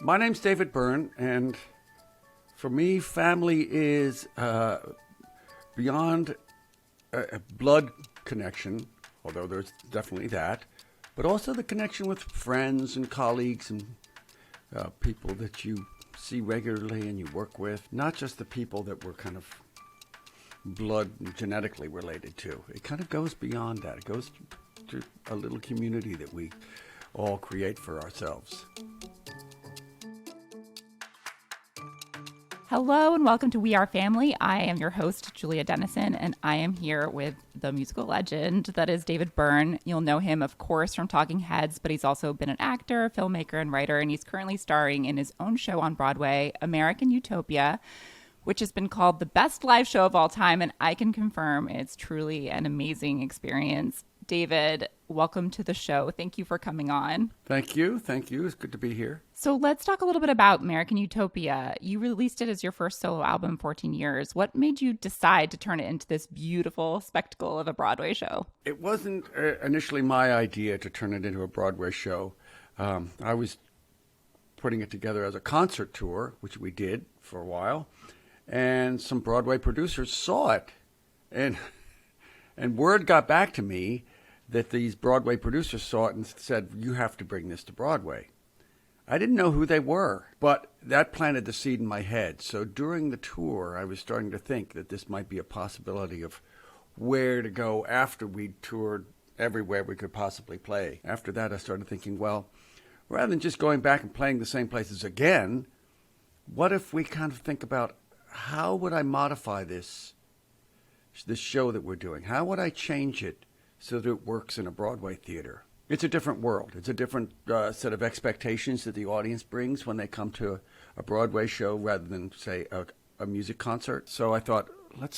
My name's David Byrne, and for me, family is beyond a blood connection, although there's definitely that, but also the connection with friends and colleagues and people that you see regularly and you work with, not just the people that we're kind of blood and genetically related to. It kind of goes beyond that. It goes to a little community that we all create for ourselves. Hello and welcome to We Are Family. I am your host, Julia Dennison, and I am here with the musical legend that is David Byrne. You'll know him, of course, from Talking Heads, but he's also been an actor, filmmaker, and writer, and he's currently starring in his own show on Broadway, American Utopia, which has been called the best live show of all time, and I can confirm it's truly an amazing experience. David, welcome to the show. Thank you for coming on. Thank you. Thank you. It's good to be here. So let's talk a little bit about American Utopia. You released it as your first solo album, 14 years. What made you decide to turn it into this beautiful spectacle of a Broadway show? It wasn't initially my idea to turn it into a Broadway show. I was putting it together as a concert tour, which we did for a while, and some Broadway producers saw it, and word got back to me that these Broadway producers saw it and said, "You have to bring this to Broadway." I didn't know who they were, but that planted the seed in my head. So during the tour, I was starting to think that this might be a possibility of where to go after we toured everywhere we could possibly play. After that, I started thinking, well, rather than just going back and playing the same places again, what if we kind of think about how would I modify this show that we're doing? How would I change it so that it works in a Broadway theater? It's a different world. It's a different set of expectations that the audience brings when they come to a Broadway show rather than, say, a music concert. So I thought,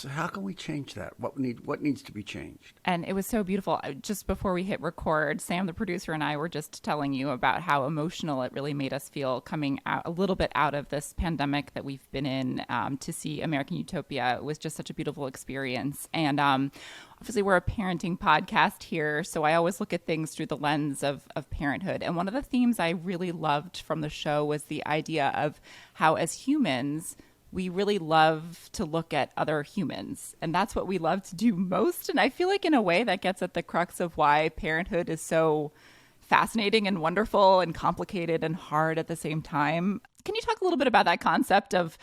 how can we change that? What needs to be changed? And it was so beautiful. Just before we hit record, Sam, the producer, and I were just telling you about how emotional it really made us feel coming out a little bit out of this pandemic that we've been in. To see American Utopia was just such a beautiful experience. And obviously, we're a parenting podcast here, so I always look at things through the lens of parenthood. And one of the themes I really loved from the show was the idea of how, as humans, we really love to look at other humans, and that's what we love to do most. And I feel like in a way that gets at the crux of why parenthood is so fascinating and wonderful and complicated and hard at the same time. Can you talk a little bit about that concept of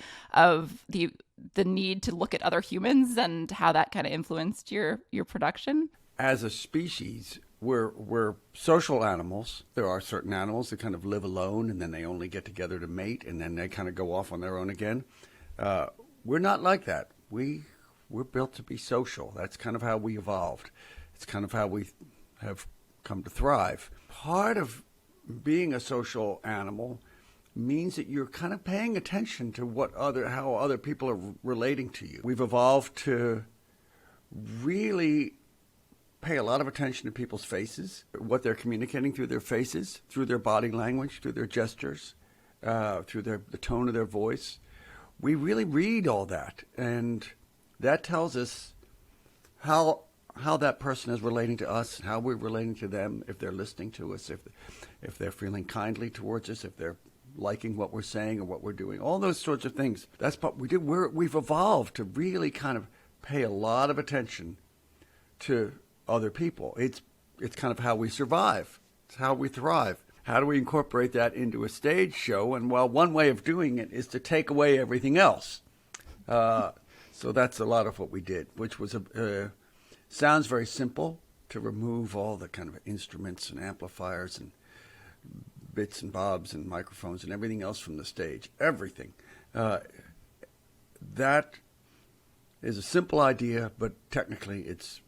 the need to look at other humans and how that kind of influenced your production? As a species, we're social animals. There are certain animals that kind of live alone and then they only get together to mate and then they kind of go off on their own again. We're not like that. We're built to be social. That's kind of how we evolved. It's kind of how we have come to thrive. Part of being a social animal means that you're kind of paying attention to how other people are relating to you. We've evolved to really pay a lot of attention to people's faces, what they're communicating through their faces, through their body language, through their gestures, through the tone of their voice. We really read all that, and that tells us how that person is relating to us, how we're relating to them, if they're listening to us, if they're feeling kindly towards us, if they're liking what we're saying or what we're doing, all those sorts of things. That's what we do. We've evolved to really kind of pay a lot of attention to other people. It's kind of how we survive. It's how we thrive. How do we incorporate that into a stage show? And well, one way of doing it is to take away everything else. So that's a lot of what we did, which was sounds very simple, to remove all the kind of instruments and amplifiers and bits and bobs and microphones and everything else from the stage. Everything. That is a simple idea, but technically it's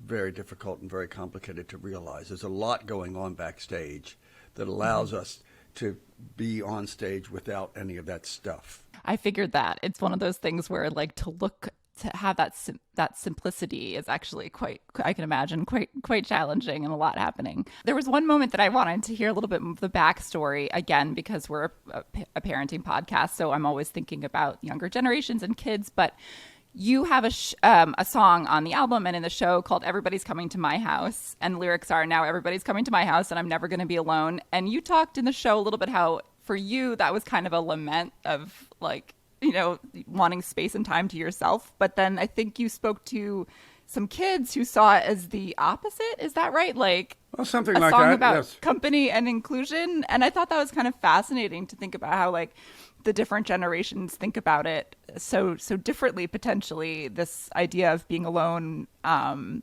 very difficult and very complicated to realize. There's a lot going on backstage that allows us to be on stage without any of that stuff. I figured that. It's one of those things where, like, to have that simplicity is actually I can imagine, quite challenging and a lot happening. There was one moment that I wanted to hear a little bit of the backstory, again, because we're a parenting podcast, so I'm always thinking about younger generations and kids, but you have a song on the album and in the show called Everybody's Coming to My House. And the lyrics are, now everybody's coming to my house and I'm never going to be alone. And you talked in the show a little bit how for you, that was kind of a lament of like, you know, wanting space and time to yourself. But then I think you spoke to some kids who saw it as the opposite. Is that right? Like Well, something a like song that, about yes. company and inclusion. And I thought that was kind of fascinating to think about how like the different generations think about it so differently potentially. This idea of being alone. Can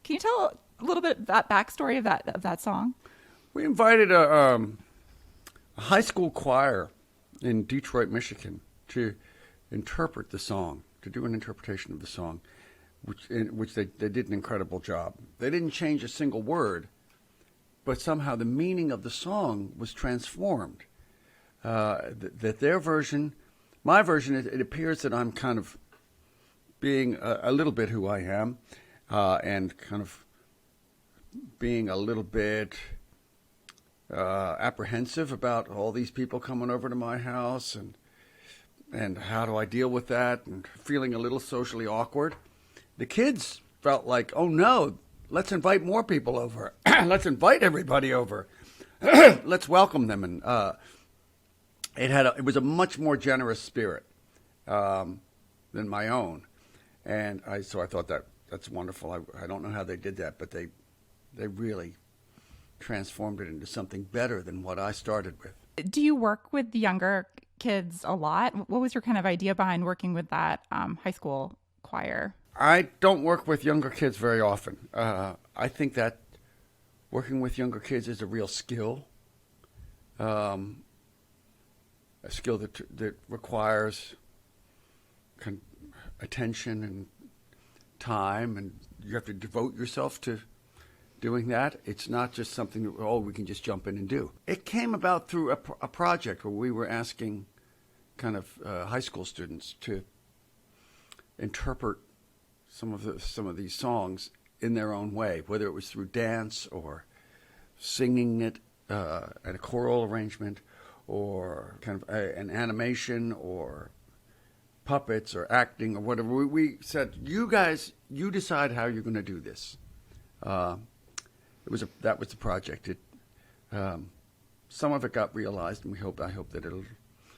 you tell a little bit of that backstory of that song? We invited a high school choir in Detroit, Michigan, to interpret the song, to do an interpretation of the song, which they did an incredible job. They didn't change a single word, but somehow the meaning of the song was transformed. That their version, my version, it appears that I'm kind of being a little bit who I am, and kind of being a little bit apprehensive about all these people coming over to my house, and how do I deal with that, and feeling a little socially awkward. The kids felt like, oh no, let's invite more people over. Let's invite everybody over. Let's welcome them. And it was a much more generous spirit than my own. And so I thought that's wonderful. I don't know how they did that, but they really transformed it into something better than what I started with. Do you work with the younger kids a lot? What was your kind of idea behind working with that high school choir? I don't work with younger kids very often. I think that working with younger kids is a real skill, a skill that requires attention and time, and you have to devote yourself to doing that. It's not just something that, we can just jump in and do. It came about through a project where we were asking kind of high school students to interpret some of these songs in their own way, whether it was through dance or singing it at a choral arrangement, or kind of an animation, or puppets, or acting, or whatever. We said, you guys, you decide how you're going to do this. That was the project. Some of it got realized, and I hope that it'll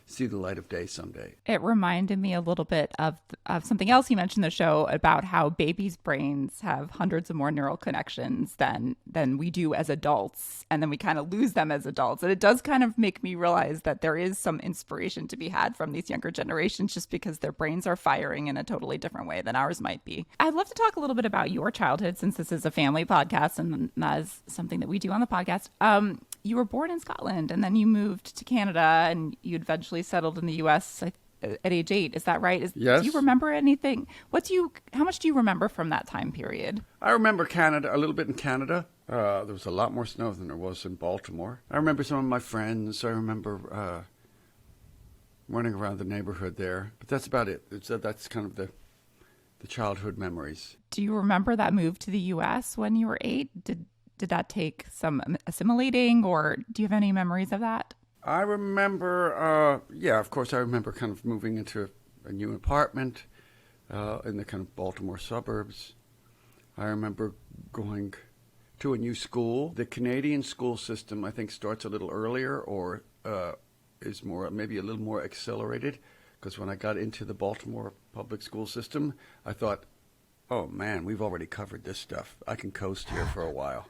see the light of day someday. It reminded me a little bit of something else you mentioned in the show about how babies' brains have hundreds of more neural connections than we do as adults, and then we kind of lose them as adults. And it does kind of make me realize that there is some inspiration to be had from these younger generations, just because their brains are firing in a totally different way than ours might be. I'd love to talk a little bit about your childhood, since this is a family podcast, and that is something that we do on the podcast. You were born in Scotland, and then you moved to Canada, and you eventually settled in the U.S. at age 8. Is that right? Yes. Do you remember anything? How much do you remember from that time period? I remember Canada, a little bit in Canada. There was a lot more snow than there was in Baltimore. I remember some of my friends. I remember running around the neighborhood there. But that's about it. That's kind of the childhood memories. Do you remember that move to the U.S. when you were 8? Did that take some assimilating, or do you have any memories of that? I remember, of course, I remember kind of moving into a new apartment in the kind of Baltimore suburbs. I remember going to a new school. The Canadian school system, I think, starts a little earlier, or is maybe a little more accelerated, because when I got into the Baltimore public school system, I thought, oh man, we've already covered this stuff. I can coast here for a while.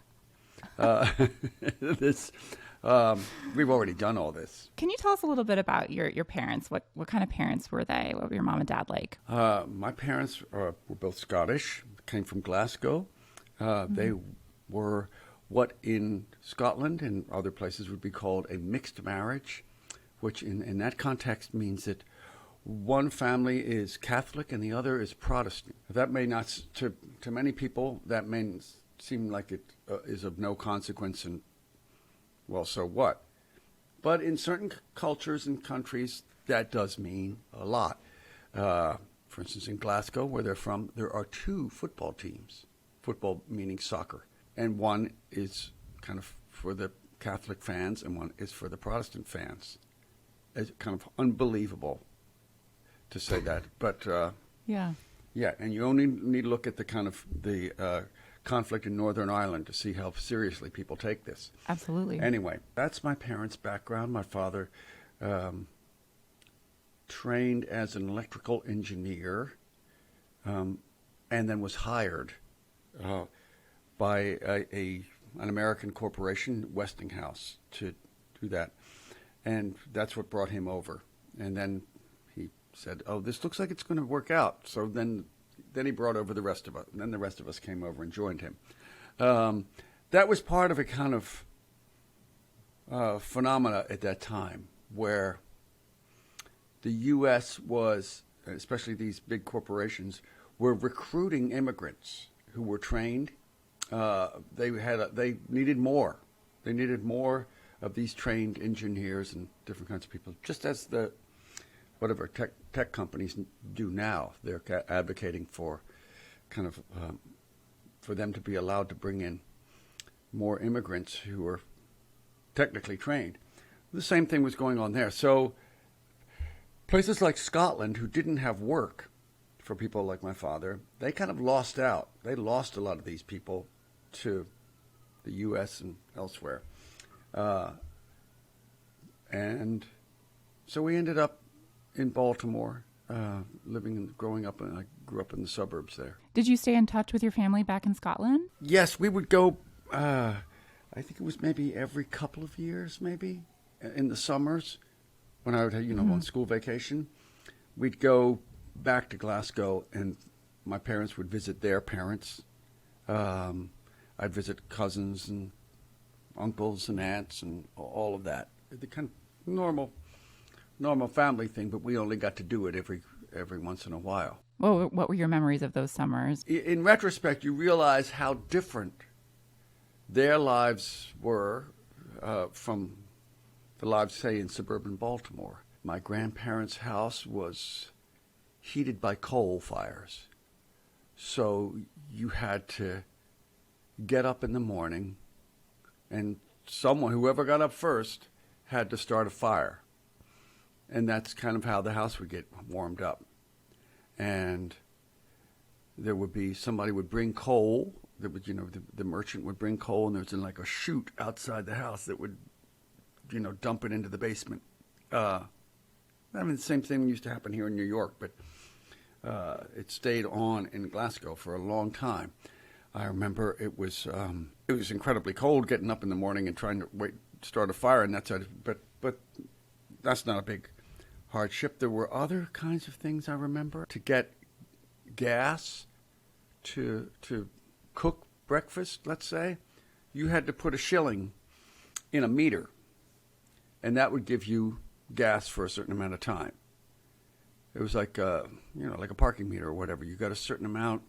We've already done all this. Can you tell us a little bit about your parents? What kind of parents were they? What were your mom and dad like? My parents were both Scottish, came from Glasgow. They were what in Scotland and other places would be called a mixed marriage, which in that context means that one family is Catholic and the other is Protestant. That may not, to many people, that may seem like it is of no consequence, and well, so what? But in certain cultures and countries, that does mean a lot. For instance, in Glasgow, where they're from, there are 2 football teams, football meaning soccer, and one is kind of for the Catholic fans and one is for the Protestant fans. It's kind of unbelievable to say that, but yeah, and you only need to look at the kind of the conflict in Northern Ireland to see how seriously people take this. Absolutely. Anyway, that's my parents' background. My father trained as an electrical engineer and then was hired by an American corporation, Westinghouse, to do that. And that's what brought him over. And then he said, oh, this looks like it's going to work out. So then he brought over the rest of us. And then the rest of us came over and joined him. That was part of a kind of phenomena at that time where the U.S. was, especially these big corporations, were recruiting immigrants who were trained. They needed more. They needed more of these trained engineers and different kinds of people, just as the whatever tech companies do now. They're advocating for kind of for them to be allowed to bring in more immigrants who are technically trained. The same thing was going on there. So places like Scotland, who didn't have work for people like my father, they kind of lost out. They lost a lot of these people to the U.S. and elsewhere. And so we ended up in Baltimore, growing up, and I grew up in the suburbs there. Did you stay in touch with your family back in Scotland? Yes, we would go, I think it was maybe every couple of years, maybe, in the summers, when I would, on school vacation. We'd go back to Glasgow, and my parents would visit their parents. I'd visit cousins and uncles and aunts and all of that. The kind of normal family thing, but we only got to do it every once in a while. Well, what were your memories of those summers? In retrospect, you realize how different their lives were from the lives, say, in suburban Baltimore. My grandparents' house was heated by coal fires. So you had to get up in the morning, and whoever got up first, had to start a fire. And that's kind of how the house would get warmed up. And there would be, somebody would bring coal. There would, the merchant would bring coal, and there was like a chute outside the house that would, dump it into the basement. The same thing used to happen here in New York, but it stayed on in Glasgow for a long time. I remember it was incredibly cold getting up in the morning and trying to start a fire, and that's but that's not a big hardship. There were other kinds of things I remember. To get gas to cook breakfast, let's say, you had to put a shilling in a meter, and that would give you gas for a certain amount of time. It was like like a parking meter or whatever. You got a certain amount.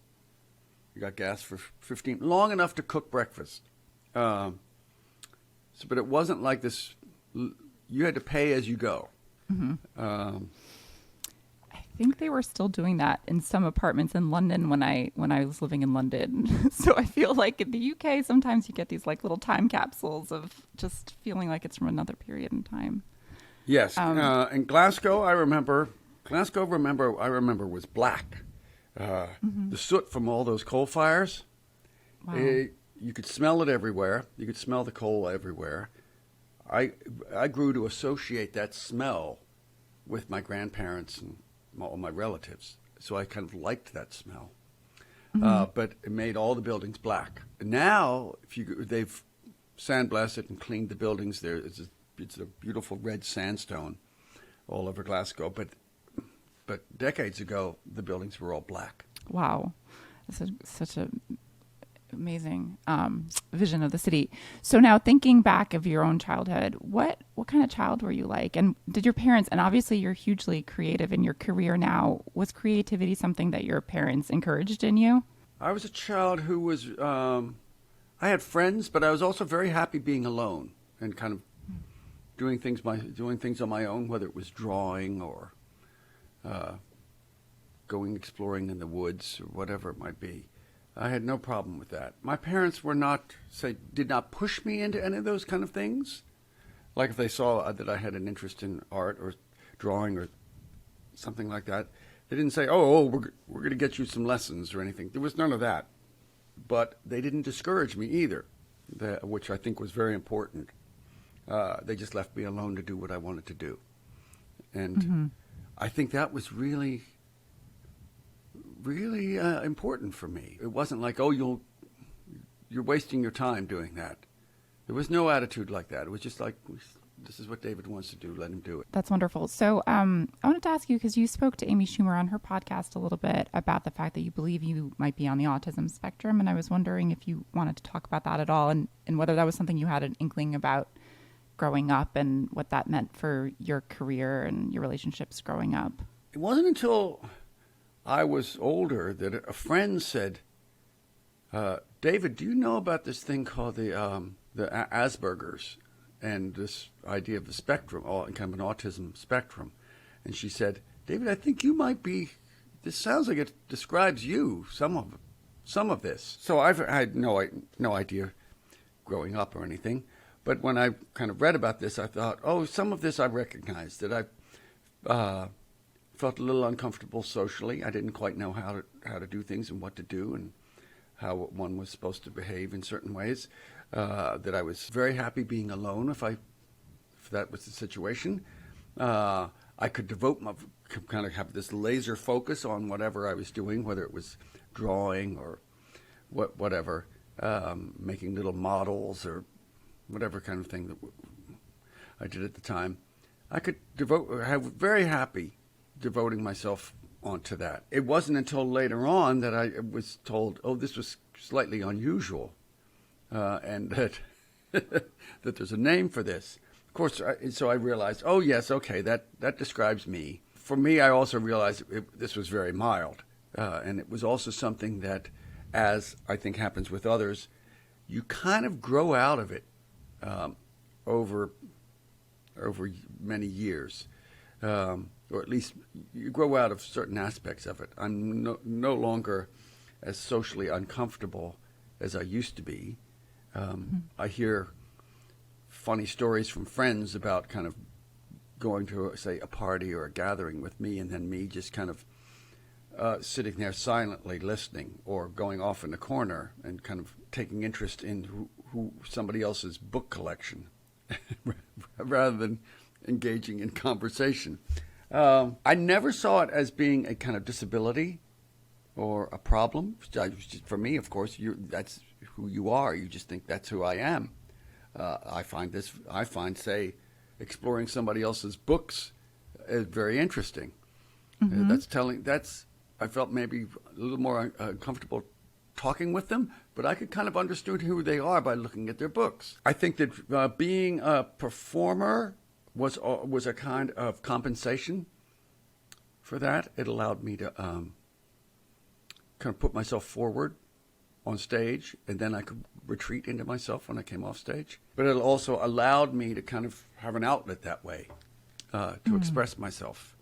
You got gas for 15, long enough to cook breakfast. But it wasn't like this. You had to pay as you go. Mm-hmm. I think they were still doing that in some apartments in London when I was living in London. So I feel like in the UK, sometimes you get these like little time capsules of just feeling like it's from another period in time. Yes. In Glasgow, I remember was black. The soot from all those coal fires, wow. You could smell it everywhere. You could smell the coal everywhere. I grew to associate that smell with my grandparents and all my relatives, so I kind of liked that smell. But it made all the buildings black. Now, they've sandblasted and cleaned the buildings. It's a beautiful red sandstone all over Glasgow, but decades ago, the buildings were all black. Wow. This is such a amazing vision of the city. So now thinking back of your own childhood, what kind of child were you like? And did your parents, and obviously you're hugely creative in your career now, was creativity something that your parents encouraged in you? I was a child who was, I had friends, but I was also very happy being alone and kind of doing things on my own, whether it was drawing or going exploring in the woods or whatever it might be. I had no problem with that. My parents did not push me into any of those kind of things. Like if they saw that I had an interest in art or drawing or something like that, they didn't say, "Oh, we're going to get you some lessons" or anything. There was none of that. but they didn't discourage me either, which I think was very important. They just left me alone to do what I wanted to do. And I think that was really, really important for me. It wasn't like, oh, you're wasting your time doing that. There was no attitude like that. It was just like, this is what David wants to do. Let him do it. That's wonderful. So I wanted to ask you, because you spoke to Amy Schumer on her podcast a little bit about the fact that you believe you might be on the autism spectrum. And I was wondering if you wanted to talk about that at all, and whether that was something you had an inkling about growing up and what that meant for your career and your relationships growing up. It wasn't until I was older that a friend said, David, do you know about this thing called the Asperger's and this idea of the spectrum, kind of an autism spectrum? And she said, David, I think you might be, this sounds like it describes you, some of this. So I had no idea growing up or anything. But when I kind of read about this, I thought, oh, some of this I recognized, that I felt a little uncomfortable socially. I didn't quite know how to do things and what to do and how one was supposed to behave in certain ways. That I was very happy being alone if that was the situation. I could kind of have this laser focus on whatever I was doing, whether it was drawing or whatever, making little models or whatever kind of thing that I did at the time. I could have very happy devoting myself onto that. It wasn't until later on that I was told, oh, this was slightly unusual, and that that there's a name for this. Of course, so I realized, oh, yes, okay, that describes me. For me, I also realized this was very mild, and it was also something that, as I think happens with others, you kind of grow out of it over many years, or at least you grow out of certain aspects of it. I'm no longer as socially uncomfortable as I used to be. I hear funny stories from friends about kind of going to, say, a party or a gathering with me, and then me just kind of sitting there silently listening, or going off in the corner and kind of taking interest in who somebody else's book collection rather than engaging in conversation. I never saw it as being a kind of disability or a problem. For me, of course, that's who you are. You just think that's who I am. I find, say, exploring somebody else's books is very interesting. I felt maybe a little more comfortable talking with them, but I could kind of understand who they are by looking at their books. I think that being a performer was a kind of compensation for that. It allowed me to kind of put myself forward on stage, and then I could retreat into myself when I came off stage. But it also allowed me to kind of have an outlet that way, to express myself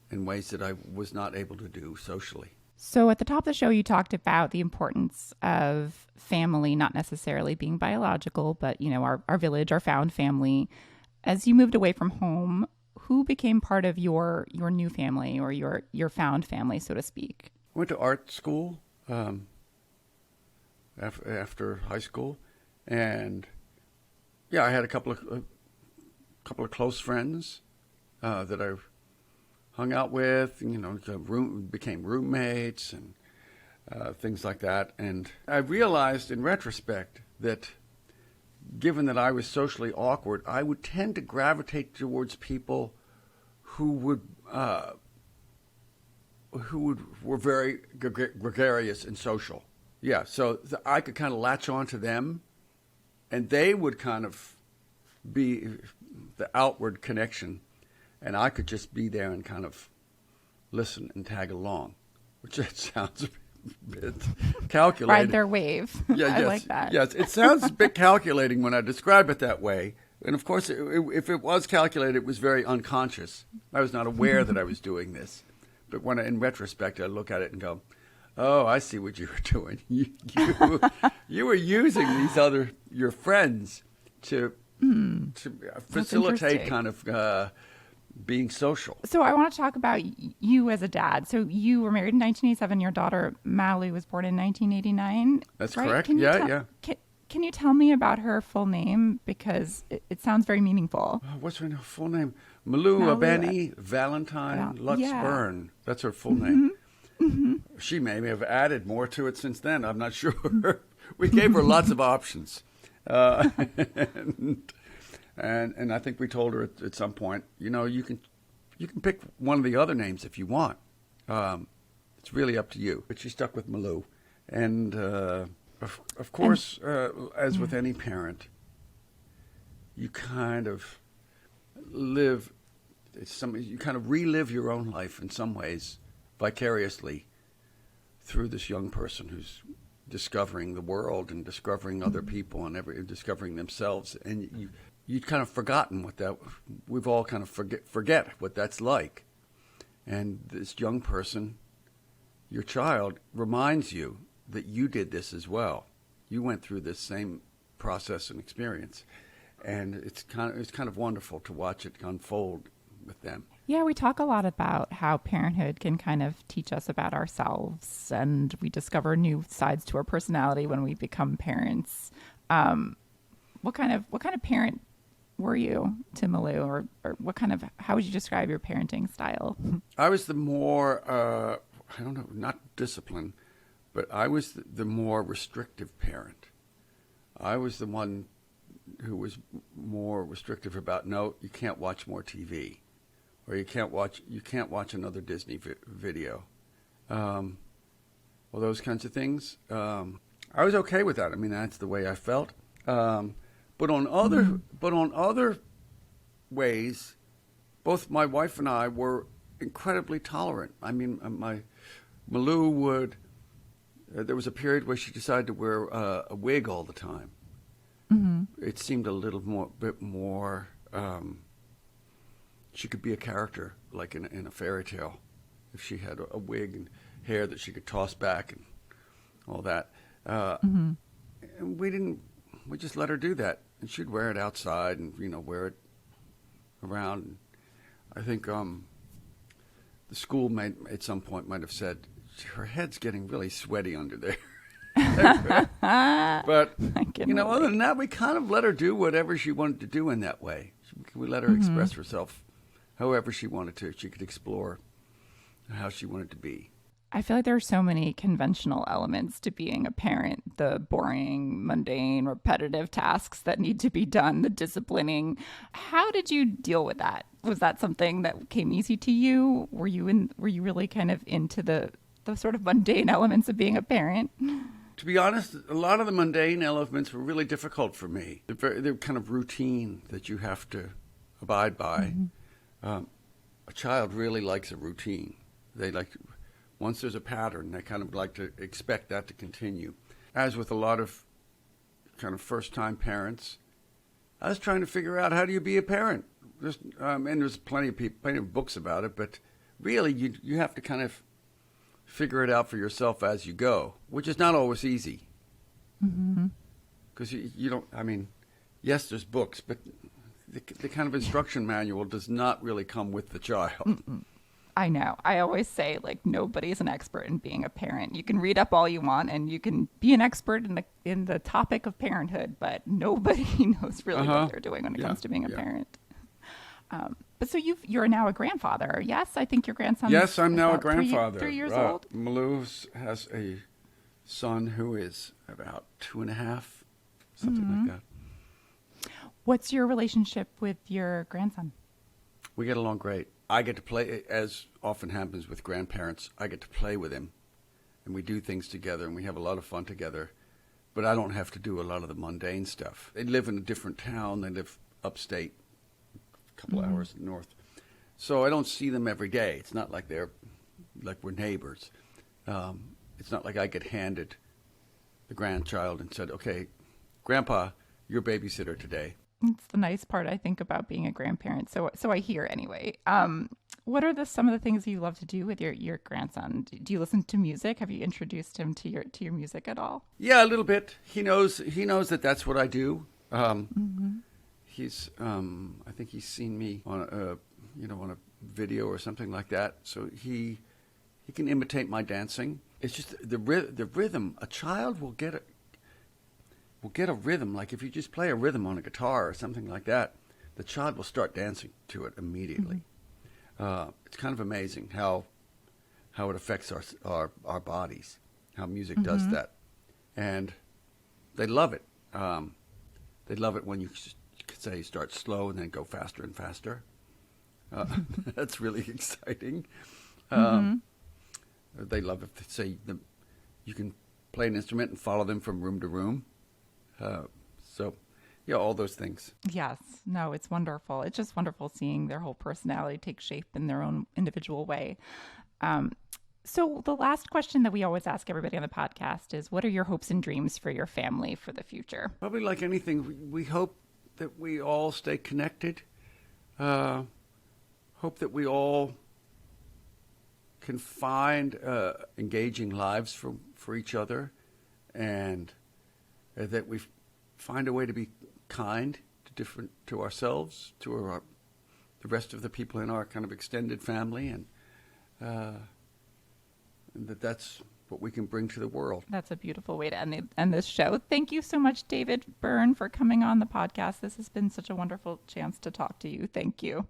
in ways that I was not able to do socially. So at the top of the show, you talked about the importance of family, not necessarily being biological, but, our village, our found family. As you moved away from home, who became part of your new family, or your found family, so to speak? I went to art school after high school, and I had a couple of close friends that I hung out with, became roommates and things like that. And I realized in retrospect that given that I was socially awkward, I would tend to gravitate towards people who were very gregarious and social. Yeah, so I could kind of latch on to them, and they would kind of be the outward connection, and I could just be there and kind of listen and tag along, which sounds a bit calculated. Ride their wave. Yeah, I like that. Yes, it sounds a bit calculating when I describe it that way. And of course, if it was calculated, it was very unconscious. I was not aware that I was doing this. But in retrospect, I look at it and go, oh, I see what you were doing. You were using your friends to facilitate kind of being social. So I want to talk about you as a dad. So you were married in 1987. Your daughter Malu was born in 1989. That's right? correct. Can you Yeah. Can you tell me about her full name, because it sounds very meaningful? What's her full name? Malu Abeni Valentine Lutz yeah. Byrne. That's her full name. She may have added more to it since then. I'm not sure. We gave her lots of options. And I think we told her at some point, you can pick one of the other names if you want. It's really up to you. But she stuck with Malu. And of course, as with any parent, you kind of relive your own life in some ways vicariously through this young person who's discovering the world and discovering other people and discovering themselves. And you'd kind of forgotten we've all kind of forget what that's like. And this young person, your child, reminds you that you did this as well. You went through this same process and experience. And it's kind of wonderful to watch it unfold with them. Yeah, we talk a lot about how parenthood can kind of teach us about ourselves, and we discover new sides to our personality when we become parents. What kind of parent were you to Malu, or how would you describe your parenting style? I was the more I don't know, not disciplined, but I was the more restrictive parent. I was the one who was more restrictive about, no, you can't watch more TV, or you can't watch another Disney video, all those kinds of things. I was okay with that. I mean, that's the way I felt. But on other ways, both my wife and I were incredibly tolerant. I mean, Malu would. There was a period where she decided to wear a wig all the time. Mm-hmm. It seemed a bit more. She could be a character, like in a fairy tale, if she had a wig and hair that she could toss back and all that. And we just let her do that, and she'd wear it outside and wear it around. And I think the school at some point might have said, her head's getting really sweaty under there. But other than that, we kind of let her do whatever she wanted to do in that way. We let her express herself however she wanted to. She could explore how she wanted to be. I feel like there are so many conventional elements to being a parent: the boring, mundane, repetitive tasks that need to be done, the disciplining. How did you deal with that? Was that something that came easy to you? Were you really kind of into the sort of mundane elements of being a parent? To be honest, a lot of the mundane elements were really difficult for me. They're kind of routine that you have to abide by. Mm-hmm. A child really likes a routine. Once there's a pattern, they kind of like to expect that to continue. As with a lot of kind of first-time parents, I was trying to figure out, how do you be a parent? And there's plenty of books about it, but really you have to kind of figure it out for yourself as you go, which is not always easy. Because you don't, I mean, yes, there's books, but the kind of instruction manual does not really come with the child. Mm-mm. I know. I always say, nobody's an expert in being a parent. You can read up all you want, and you can be an expert in the topic of parenthood, but nobody knows really what they're doing when it comes to being a parent. But so you're now a grandfather, yes? I think your grandson. Yes, I'm now a grandfather. 3 years old. Malu has a son who is about 2.5, something like that. What's your relationship with your grandson? We get along great. I get to play, as often happens with grandparents, I get to play with him, and we do things together, and we have a lot of fun together. But I don't have to do a lot of the mundane stuff. They live in a different town. They live upstate, a couple hours north. So I don't see them every day. It's not like we're neighbors. It's not like I get handed the grandchild and said, okay, Grandpa, you're babysitter today. It's the nice part, I think, about being a grandparent. So I hear anyway. What are some of the things you love to do with your grandson? Do you listen to music? Have you introduced him to your music at all? Yeah, a little bit. He knows that that's what I do. He's I think he's seen me on on a video or something like that. So he can imitate my dancing. It's just the rhythm. A child will get a rhythm. Like if you just play a rhythm on a guitar or something like that, the child will start dancing to it immediately. It's kind of amazing how it affects our bodies, how music does that, and they love it. They love it when you say start slow and then go faster and faster. That's really exciting. They love if they say you can play an instrument and follow them from room to room. So, yeah, all those things. Yes. No, it's wonderful. It's just wonderful seeing their whole personality take shape in their own individual way. So the last question that we always ask everybody on the podcast is, what are your hopes and dreams for your family for the future? Probably like anything, we hope that we all stay connected. Hope that we all can find engaging lives for each other, and that we find a way to be kind to ourselves, to the rest of the people in our kind of extended family, and that's what we can bring to the world. That's a beautiful way to end this show. Thank you so much, David Byrne, for coming on the podcast. This has been such a wonderful chance to talk to you. Thank you.